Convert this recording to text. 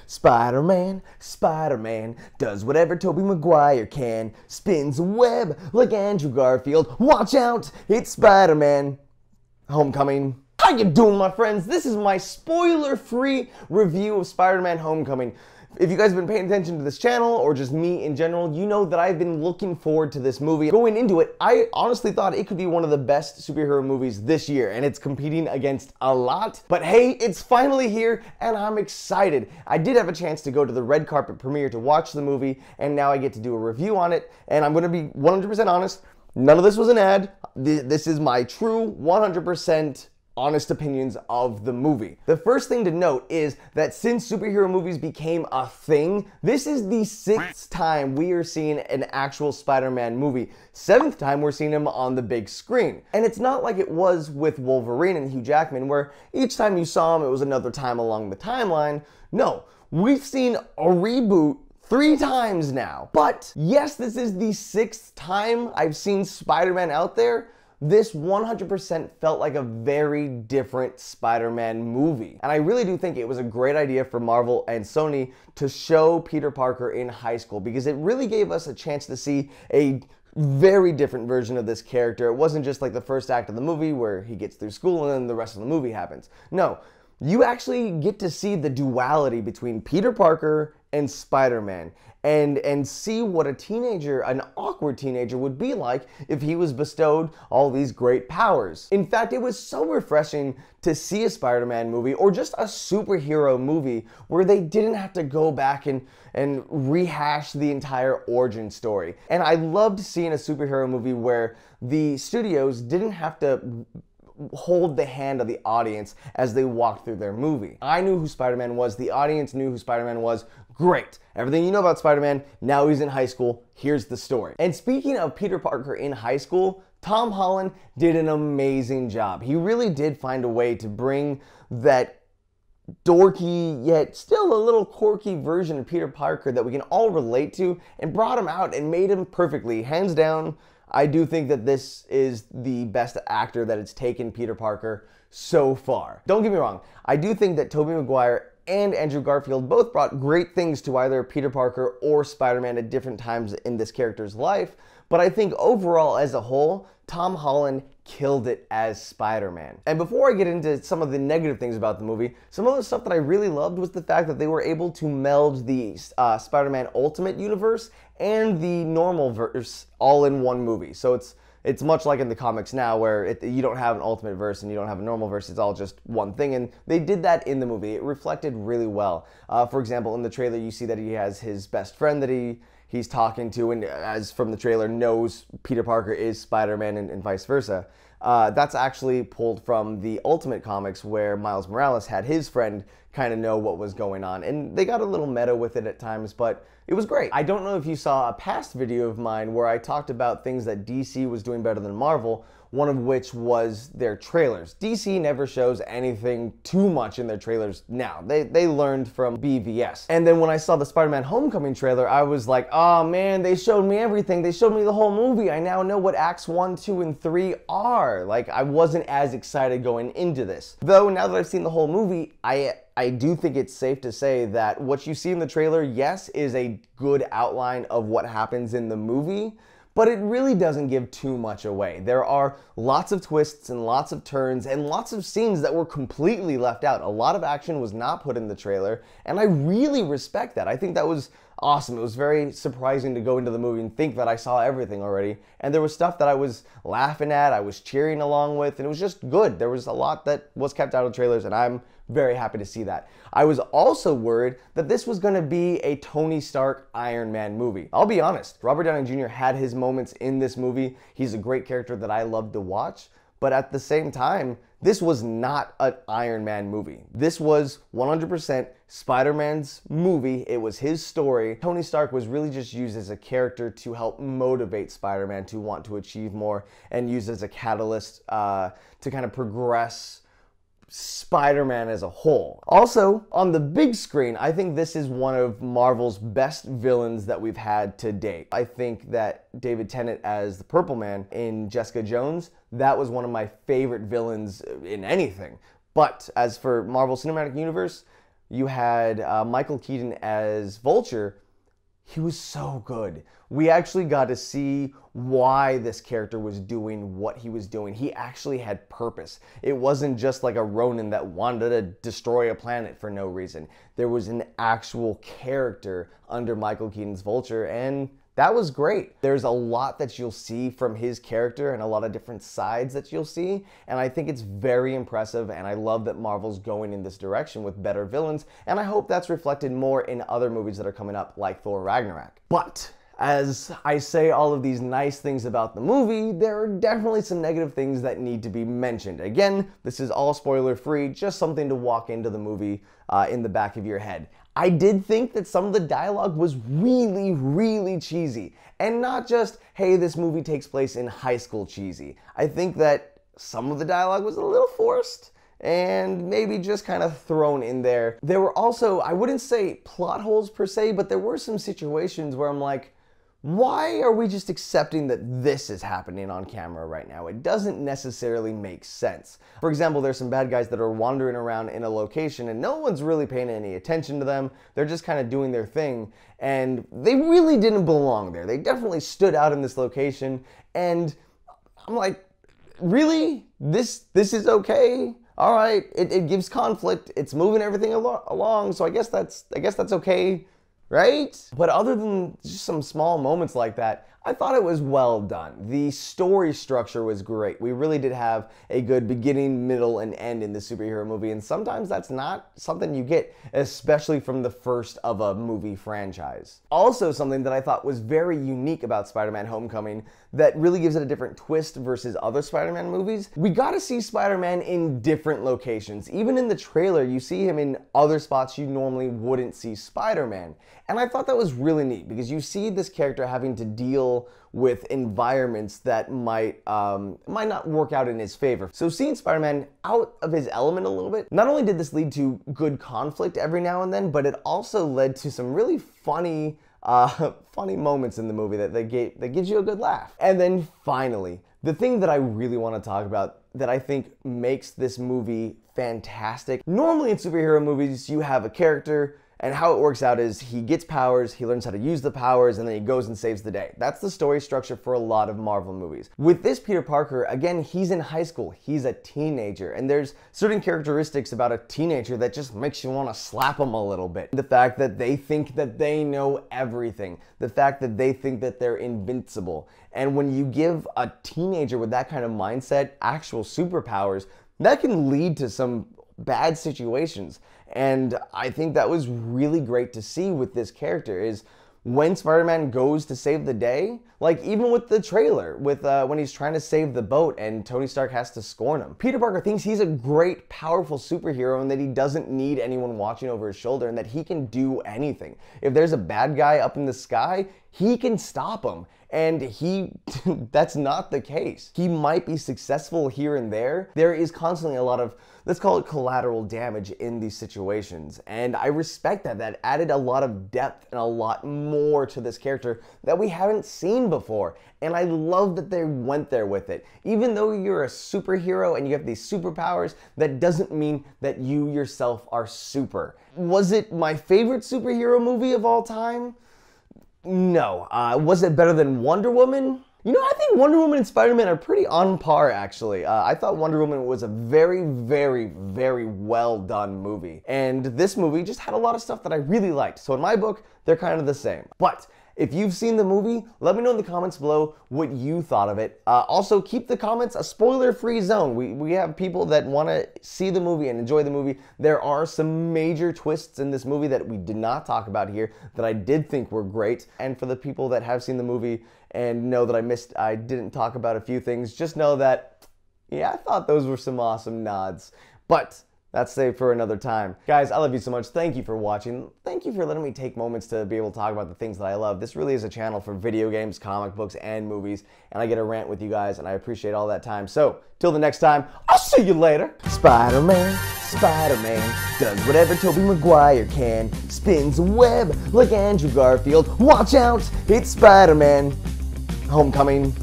Spider-Man, Spider-Man, does whatever Tobey Maguire can, spins a web like Andrew Garfield. Watch out, it's Spider-Man Homecoming. How you doing, my friends? This is my spoiler-free review of Spider-Man Homecoming. If you guys have been paying attention to this channel, or just me in general, you know that I've been looking forward to this movie. Going into it, I honestly thought it could be one of the best superhero movies this year, and it's competing against a lot. But hey, it's finally here, and I'm excited. I did have a chance to go to the red carpet premiere to watch the movie, and now I get to do a review on it, and I'm gonna be 100% honest, none of this was an ad. This is my true 100% honest opinions of the movie. The first thing to note is that since superhero movies became a thing, this is the 6th time we are seeing an actual Spider-Man movie. 7th time we're seeing him on the big screen. And it's not like it was with Wolverine and Hugh Jackman, where each time you saw him it was another time along the timeline. No, we've seen a reboot 3 times now. But yes, this is the 6th time I've seen Spider-Man out there. This 100% felt like a very different Spider-Man movie. And I really do think it was a great idea for Marvel and Sony to show Peter Parker in high school, because it really gave us a chance to see a very different version of this character. It wasn't just like the first act of the movie where he gets through school and then the rest of the movie happens. No, you actually get to see the duality between Peter Parker and Spider-Man, and see what a teenager, an awkward teenager, would be like if he was bestowed all these great powers. In fact, it was so refreshing to see a Spider-Man movie, or just a superhero movie, where they didn't have to go back and rehash the entire origin story. And I loved seeing a superhero movie where the studios didn't have to hold the hand of the audience as they walked through their movie. I knew who Spider-Man was, the audience knew who Spider-Man was. Great. Everything you know about Spider-Man, now he's in high school, here's the story. And speaking of Peter Parker in high school, Tom Holland did an amazing job. He really did find a way to bring that dorky, yet still a little quirky version of Peter Parker that we can all relate to, and brought him out and made him perfectly. Hands down, I do think that this is the best actor that it's taken Peter Parker so far. Don't get me wrong, I do think that Tobey Maguire and Andrew Garfield both brought great things to either Peter Parker or Spider-Man at different times in this character's life, but I think overall as a whole, Tom Holland killed it as Spider-Man. And before I get into some of the negative things about the movie, some of the stuff that I really loved was the fact that they were able to meld the Spider-Man Ultimate Universe and the normal verse all in one movie. So it's much like in the comics now, where you don't have an Ultimate Verse and you don't have a normal verse, it's all just one thing, and they did that in the movie. It reflected really well. For example, in the trailer you see that he has his best friend that he's talking to, and as from the trailer knows Peter Parker is Spider-Man and vice versa. That's actually pulled from the Ultimate comics, where Miles Morales had his friend kind of know what was going on, and they got a little meta with it at times, but it was great. I don't know if you saw a past video of mine where I talked about things that DC was doing better than Marvel, one of which was their trailers. DC never shows anything too much in their trailers now. They learned from BVS. And then when I saw the Spider-Man Homecoming trailer, I was like, oh man, they showed me everything. They showed me the whole movie. I now know what acts 1, 2, and 3 are. Like, I wasn't as excited going into this. Though, now that I've seen the whole movie, I do think it's safe to say that what you see in the trailer, yes, is a good outline of what happens in the movie, but it really doesn't give too much away. There are lots of twists and lots of turns and lots of scenes that were completely left out. A lot of action was not put in the trailer, and I really respect that. I think that was awesome. It was very surprising to go into the movie and think that I saw everything already, and there was stuff that I was laughing at, I was cheering along with, and it was just good. There was a lot that was kept out of trailers, and I'm very happy to see that. I was also worried that this was going to be a Tony Stark Iron Man movie. I'll be honest, Robert Downey Jr. had his moments in this movie. He's a great character that I love to watch, but at the same time, this was not an Iron Man movie. This was 100% Spider-Man's movie. It was his story. Tony Stark was really just used as a character to help motivate Spider-Man to want to achieve more, and used as a catalyst to kind of progress Spider-Man as a whole. Also, on the big screen, I think this is one of Marvel's best villains that we've had to date. I think that David Tennant as the Purple Man in Jessica Jones, that was one of my favorite villains in anything. But as for Marvel Cinematic Universe, you had Michael Keaton as Vulture. He was so good. We actually got to see why this character was doing what he was doing. He actually had purpose. It wasn't just like a Ronin that wanted to destroy a planet for no reason. There was an actual character under Michael Keaton's Vulture, and that was great. There's a lot that you'll see from his character and a lot of different sides that you'll see, and I think it's very impressive, and I love that Marvel's going in this direction with better villains, and I hope that's reflected more in other movies that are coming up like Thor Ragnarok. But as I say all of these nice things about the movie, there are definitely some negative things that need to be mentioned. Again, this is all spoiler free, just something to walk into the movie in the back of your head. I did think that some of the dialogue was really, really cheesy. And not just, hey, this movie takes place in high school cheesy. I think that some of the dialogue was a little forced and maybe just kind of thrown in there. There were also, I wouldn't say plot holes per se, but there were some situations where I'm like, why are we just accepting that this is happening on camera right now? It doesn't necessarily make sense. For example, there's some bad guys that are wandering around in a location and no one's really paying any attention to them. They're just kind of doing their thing, and they really didn't belong there. They definitely stood out in this location, and I'm like, really? This is okay? All right, it gives conflict. It's moving everything along, so I guess that's okay. Right? But other than just some small moments like that, I thought it was well done. The story structure was great. We really did have a good beginning, middle, and end in the superhero movie, and sometimes that's not something you get, especially from the first of a movie franchise. Also, something that I thought was very unique about Spider-Man Homecoming that really gives it a different twist versus other Spider-Man movies. We got to see Spider-Man in different locations. Even in the trailer, you see him in other spots you normally wouldn't see Spider-Man. And I thought that was really neat because you see this character having to deal with environments that might not work out in his favor. So seeing Spider-Man out of his element a little bit, not only did this lead to good conflict every now and then, but it also led to some really funny moments in the movie that gives you a good laugh. And then finally, the thing that I really want to talk about that I think makes this movie fantastic. Normally in superhero movies, you have a character, and how it works out is he gets powers, he learns how to use the powers, and then he goes and saves the day. That's the story structure for a lot of Marvel movies. With this Peter Parker, again, he's in high school, he's a teenager, and there's certain characteristics about a teenager that just makes you want to slap him a little bit. The fact that they think that they know everything, the fact that they think that they're invincible. And when you give a teenager with that kind of mindset actual superpowers, that can lead to some bad situations. And I think that was really great to see with this character is when Spider-Man goes to save the day, like even with the trailer, with when he's trying to save the boat and Tony Stark has to scorn him. Peter Parker thinks he's a great, powerful superhero and that he doesn't need anyone watching over his shoulder and that he can do anything. If there's a bad guy up in the sky, he can stop him. And that's not the case. He might be successful here and there. There is constantly a lot of, let's call it collateral damage in these situations. And I respect that. That added a lot of depth and a lot more to this character that we haven't seen before. And I love that they went there with it. Even though you're a superhero and you have these superpowers, that doesn't mean that you yourself are super. Was it my favorite superhero movie of all time? No. Was it better than Wonder Woman? You know, I think Wonder Woman and Spider-Man are pretty on par, actually. I thought Wonder Woman was a very, very, very well done movie. And this movie just had a lot of stuff that I really liked. So in my book, they're kind of the same. But if you've seen the movie, let me know in the comments below what you thought of it. Also, keep the comments a spoiler-free zone. We have people that want to see the movie and enjoy the movie. There are some major twists in this movie that we did not talk about here that I did think were great. And for the people that have seen the movie and know that I didn't talk about a few things, just know that, yeah, I thought those were some awesome nods. But that's saved for another time. Guys, I love you so much. Thank you for watching. Thank you for letting me take moments to be able to talk about the things that I love. This really is a channel for video games, comic books, and movies, and I get to rant with you guys, and I appreciate all that time. So, till the next time, I'll see you later. Spider-Man, Spider-Man, does whatever Tobey Maguire can, spins a web like Andrew Garfield. Watch out, it's Spider-Man. Homecoming.